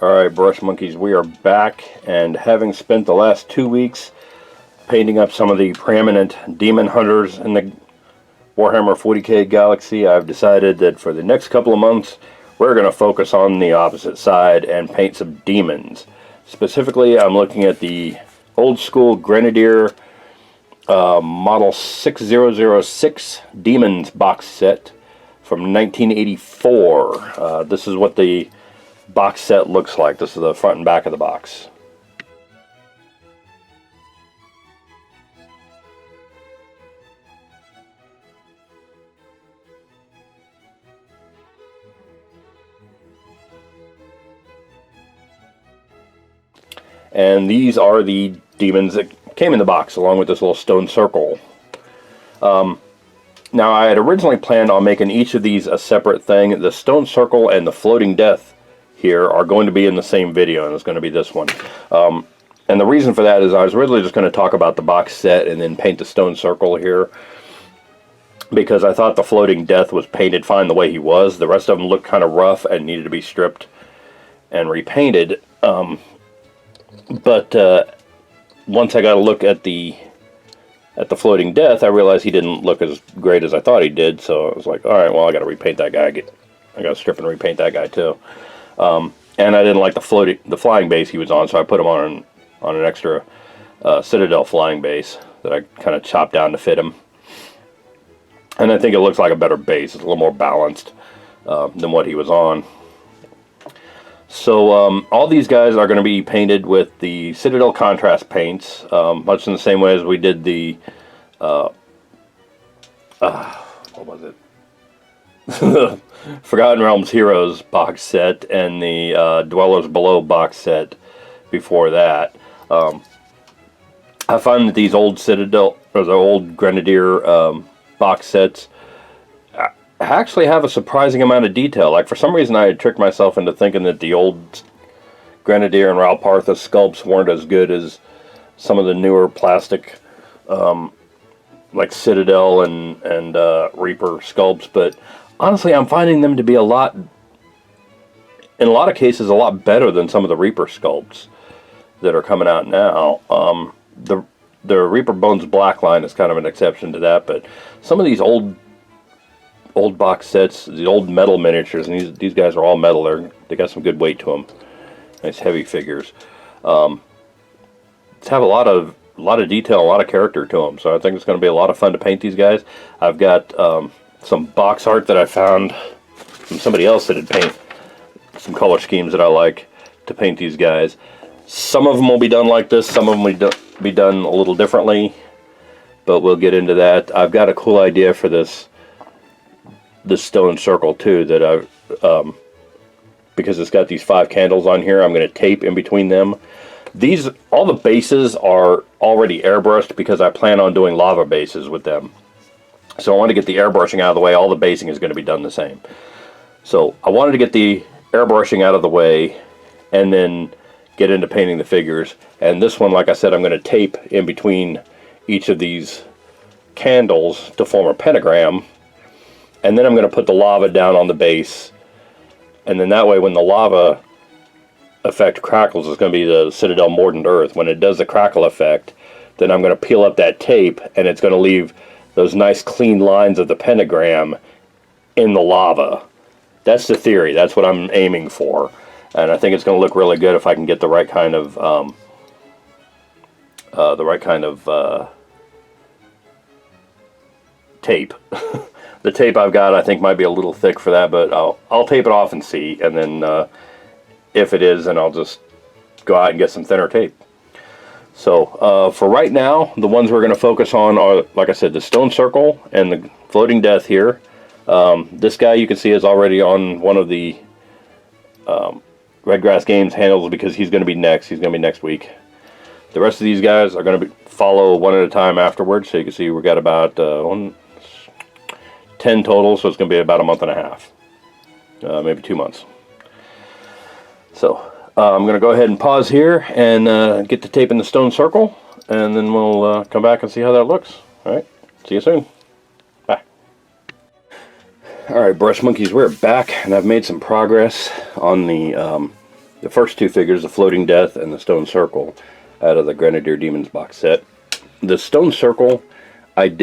Alright, Brush Monkeys, we are back, and having spent the last 2 weeks painting up some of the preeminent demon hunters in the Warhammer 40k galaxy, I've decided that for the next couple of months we're going to focus on the opposite side and paint some demons. Specifically, I'm looking at the old school Grenadier Model 6006 Demons box set from 1984. This is what the box set looks like. This is the front and back of the box. And these are the demons that came in the box along with this little stone circle. Now I had originally planned on making each of these a separate thing. The stone circle and the floating death here are going to be in the same video, and it's going to be this one. And the reason for that is I was really just going to talk about the box set and then paint the stone circle here, because I thought the floating death was painted fine the way he was. The rest of them looked kind of rough and needed to be stripped and repainted. But once I got a look at the floating death, I realized he didn't look as great as I thought he did. So I was like, all right, well, I got to repaint that guy. I got to strip and repaint that guy too. And I didn't like the flying base he was on, so I put him on an extra Citadel flying base that I kind of chopped down to fit him. And I think it looks like a better base. It's a little more balanced than what he was on. So all these guys are going to be painted with the Citadel contrast paints, much in the same way as we did the what was it? The Forgotten Realms Heroes box set and the Dwellers Below box set before that. I find that these old Citadel, or the old Grenadier box sets, actually have a surprising amount of detail. Like, for some reason I had tricked myself into thinking that the old Grenadier and Ralpartha sculpts weren't as good as some of the newer plastic like Citadel and Reaper sculpts, but honestly I'm finding them to be in a lot of cases a lot better than some of the Reaper sculpts that are coming out now. The Reaper Bones Black line is kind of an exception to that, but some of these old box sets, the old metal miniatures, and these guys are all metal. They got some good weight to them. Nice heavy figures. Have a lot of detail, a lot of character to them. So I think it's going to be a lot of fun to paint these guys. I've got some box art that I found from somebody else that had paint some color schemes that I like to paint these guys. Some of them will be done like this. Some of them will be done a little differently, but we'll get into that. I've got a cool idea for this stone circle too, that I've because it's got these 5 candles on here. I'm going to tape in between them. All the bases are already airbrushed because I plan on doing lava bases with them. So I want to get the airbrushing out of the way. All the basing is going to be done the same. So I wanted to get the airbrushing out of the way and then get into painting the figures. And this one, like I said, I'm going to tape in between each of these candles to form a pentagram. And then I'm going to put the lava down on the base. And then that way, when the lava effect crackles, it's going to be the Citadel Mordant Earth. When it does the crackle effect, then I'm going to peel up that tape, and it's going to leave those nice clean lines of the pentagram in the lava. That's the theory. That's what I'm aiming for. And I think it's going to look really good if I can get the right kind of tape. The tape I've got, I think, might be a little thick for that, but I'll tape it off and see, and then if it is, then I'll just go out and get some thinner tape. So for right now, the ones we're going to focus on are, like I said, the stone circle and the floating death here. This guy you can see is already on one of the Redgrass Games handles because he's going to be next. He's going to be next week. The rest of these guys are going to follow one at a time afterwards. So you can see we've got about 10 total, so it's going to be about a month and a half, maybe 2 months. So I'm going to go ahead and pause here and get the tape in the stone circle, and then we'll come back and see how that looks. All right, see you soon. Bye. All right, Brush Monkeys, we're back, and I've made some progress on the the first two figures, the Floating Death and the Stone Circle, out of the Grenadier Demons box set. The Stone Circle, I've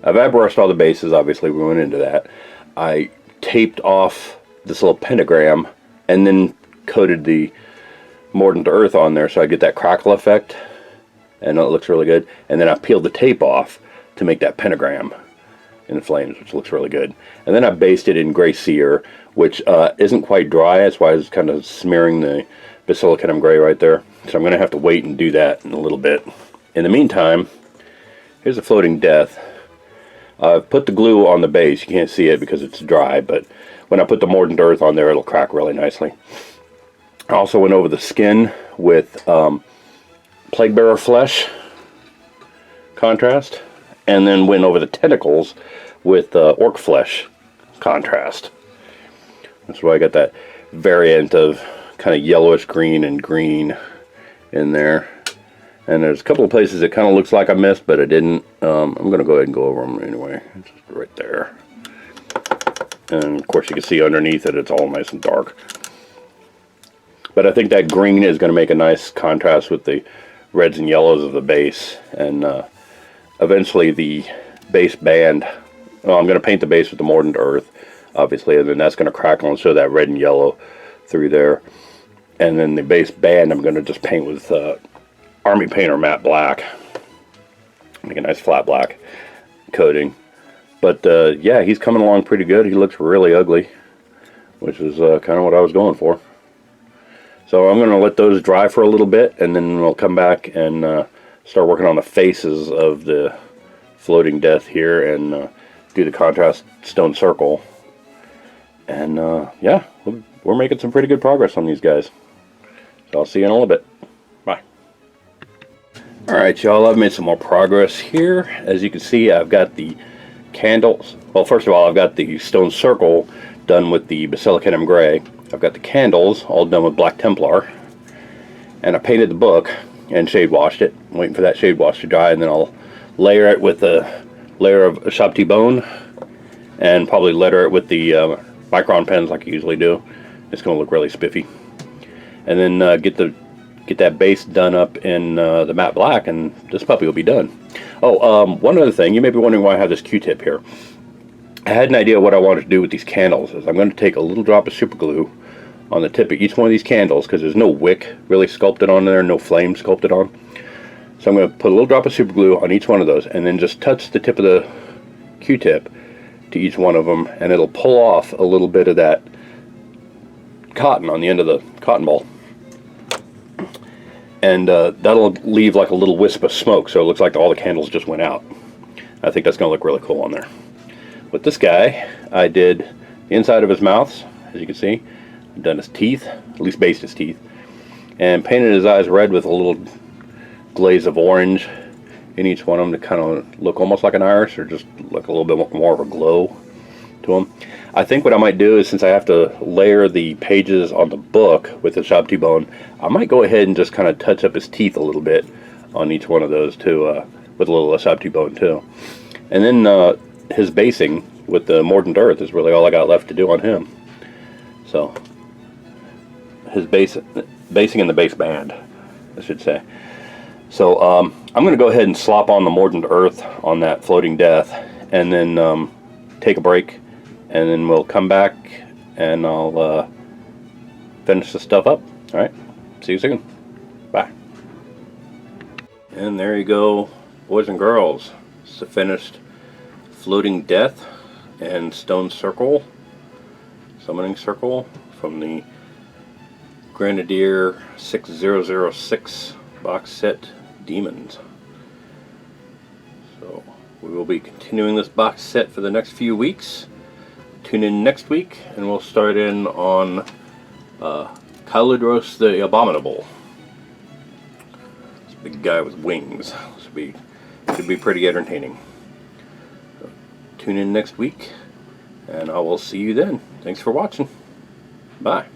airbrushed all the bases, obviously we went into that. I taped off this little pentagram and then coated the Mordant Earth on there so I get that crackle effect, and it looks really good. And then I peeled the tape off to make that pentagram in the flames, which looks really good. And then I based it in Gray Seer, which isn't quite dry. That's why I was kind of smearing the Basilicanum Gray right there. So I'm going to have to wait and do that in a little bit. In the meantime, here's a Floating Death. I've put the glue on the base. You can't see it because it's dry, but when I put the Mordant Earth on there, it'll crack really nicely. I also went over the skin with Plaguebearer Flesh contrast, and then went over the tentacles with Orc Flesh contrast. That's why I got that variant of kind of yellowish green and green in there. And there's a couple of places it kind of looks like I missed, but I didn't. I'm going to go ahead and go over them anyway. Just right there. And of course you can see underneath it, it's all nice and dark. But I think that green is going to make a nice contrast with the reds and yellows of the base. And eventually the base band, well, I'm going to paint the base with the Mordant Earth, obviously, and then that's going to crackle and show that red and yellow through there. And then the base band I'm going to just paint with Army Painter Matte Black. Make a nice flat black coating. But yeah, he's coming along pretty good. He looks really ugly, which is kind of what I was going for. So I'm going to let those dry for a little bit, and then we'll come back and start working on the faces of the Floating Death here, and do the contrast Stone Circle. And yeah, we're making some pretty good progress on these guys. So I'll see you in a little bit. Bye. Alright y'all, I've made some more progress here. As you can see, I've got the candles. Well, first of all, I've got the Stone Circle done with the Basilicanum Gray. I've got the candles all done with Black Templar. And I painted the book and shade washed it. I'm waiting for that shade wash to dry, and then I'll layer it with a layer of Shabti Bone, and probably letter it with the Micron pens like I usually do. It's going to look really spiffy. And then get that base done up in the matte black, and this puppy will be done. Oh, one other thing, you may be wondering why I have this Q-tip here. I had an idea what I wanted to do with these candles. Is I'm going to take a little drop of super glue on the tip of each one of these candles, because there's no wick really sculpted on there, no flame sculpted on. So I'm going to put a little drop of super glue on each one of those, and then just touch the tip of the Q-tip to each one of them, and it'll pull off a little bit of that cotton on the end of the cotton ball. And that'll leave like a little wisp of smoke, so it looks like all the candles just went out. I think that's going to look really cool on there. With this guy, I did the inside of his mouth, as you can see. I've done his teeth, at least based his teeth, and painted his eyes red with a little glaze of orange in each one of them to kind of look almost like an iris, or just look a little bit more of a glow to them. I think what I might do is, since I have to layer the pages on the book with the Shabti Bone, I might go ahead and just kind of touch up his teeth a little bit on each one of those too, with a little Shabti Bone too. And then his basing with the Mordant Earth is really all I got left to do on him. So his basing in the base band, I should say. So I'm going to go ahead and slop on the Mordant Earth on that Floating Death, and then take a break, and then we'll come back and I'll finish the stuff up. Alright, see you soon. Bye. And there you go, boys and girls. It's the finished Floating Death and Stone Circle, Summoning Circle from the Grenadier 6006 box set Demons. So we will be continuing this box set for the next few weeks. Tune in next week and we'll start in on Kyludros the Abominable. This big guy with wings. Should be pretty entertaining. So, tune in next week and I will see you then. Thanks for watching. Bye.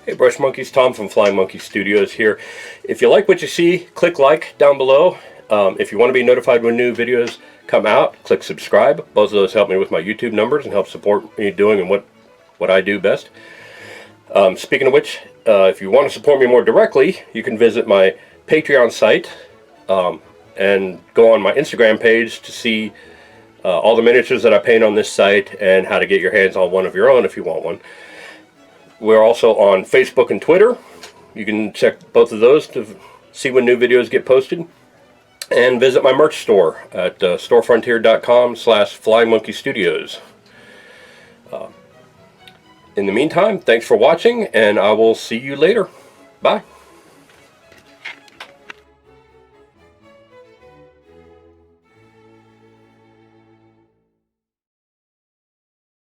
Hey Brush Monkeys, Tom from Flying Monkey Studios here. If you like what you see, click like down below. If you want to be notified when new videos come out, click subscribe. Both of those help me with my YouTube numbers and help support me doing and what I do best. Speaking of which, if you want to support me more directly, you can visit my Patreon site and go on my Instagram page to see all the miniatures that I paint on this site and how to get your hands on one of your own if you want one. We're also on Facebook and Twitter. You can check both of those to see when new videos get posted. And visit my merch store at storefrontier.com/flyingmonkeystudios. In the meantime, thanks for watching, and I will see you later. Bye.